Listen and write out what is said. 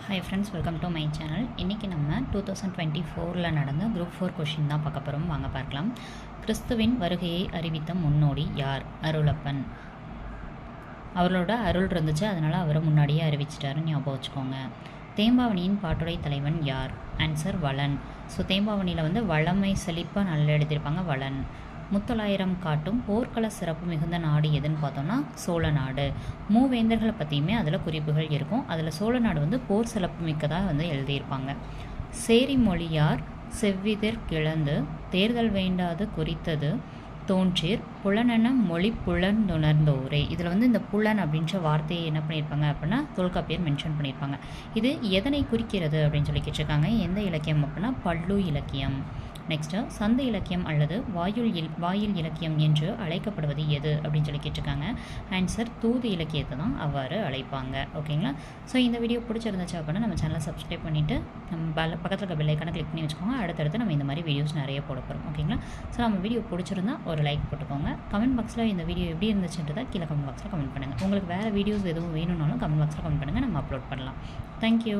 Hi friends, welcome to my channel. இன்றைக்கி நம்ம 2024 நடந்த குரூப் 4 கொஷின் தான் பார்க்க போகிறோம். வாங்க பார்க்கலாம். கிறிஸ்துவின் வருகையை அறிவித்த முன்னோடி யார்? அருளப்பன். அவரோட அருள் இருந்துச்சு, அதனால் அவரை முன்னாடியே அறிவிச்சிட்டாருன்னு ஞாபகம் வச்சுக்கோங்க. தேம்பாவணியின் பாட்டுடை தலைவன் யார்? ஆன்சர் வளன். ஸோ தேம்பாவணியில் வளமை செழிப்பாக நல்லா எழுதியிருப்பாங்க, வளன். முத்தொள்ளாயிரம் காட்டும் போர்க்கள சிறப்பு மிகுந்த நாடு எதுன்னு பார்த்தோம்னா சோழ நாடு. மூவேந்தர்களை பற்றியுமே அதில் குறிப்புகள் இருக்கும். அதில் சோழ நாடு போர் சிறப்பு மிக்கதாக எழுதியிருப்பாங்க. சேரி மொழியார் செவ்விதிர் கிளந்து தேர்தல் வேண்டாது குறித்தது தோன்றீர் புலனென மொழி புலனுணர்ந்தோரே. இதில் இந்த புலன் அப்படின்ற வார்த்தையை என்ன பண்ணியிருப்பாங்க அப்படின்னா தொல்காப்பியர் மென்ஷன் பண்ணியிருப்பாங்க. இது எதனை குறிக்கிறது அப்படின்னு சொல்லி கேட்டிருக்காங்க. எந்த இலக்கியம் அப்படின்னா பல்லு இலக்கியம். நெக்ஸ்ட்டு சந்த இலக்கியம் அல்லது வாயில் இலக்கியம் என்று அழைக்கப்படுவது எது அப்படின்னு சொல்லி கேட்டிருக்காங்க. ஆன்சர் தூது இலக்கியத்தை தான் அவ்வாறு அழைப்பாங்க. ஓகேங்களா? ஸோ இந்த வீடியோ பிடிச்சிருந்துச்சு அப்படின்னா நம்ம சேனலை சப்ஸ்கிரைப் பண்ணிவிட்டு நம்ம பக்கத்தில் இருக்க பெல் ஐக்கானை கிளிக் பண்ணி வச்சுக்கோங்க. அடுத்தடுத்து நம்ம இந்த மாதிரி வீடியோஸ் நிறைய போட போகிறோம். ஓகேங்களா? ஸோ நம்ம வீடியோ பிடிச்சிருந்தா ஒரு லைக் போட்டுக்கோங்க. கமெண்ட் பாக்ஸில் இந்த வீடியோ எப்படி இருந்துச்சுன்றதை கீழே கமெண்ட் பாக்ஸில் கமெண்ட் பண்ணுங்கள். உங்களுக்கு வேறு வீடியோஸ் எதுவும் வேணும்னாலும் கமெண்ட் பாக்ஸில் கமெண்ட் பண்ணுங்கள், நம்ம அப்லோட் பண்ணலாம். தேங்க்யூ.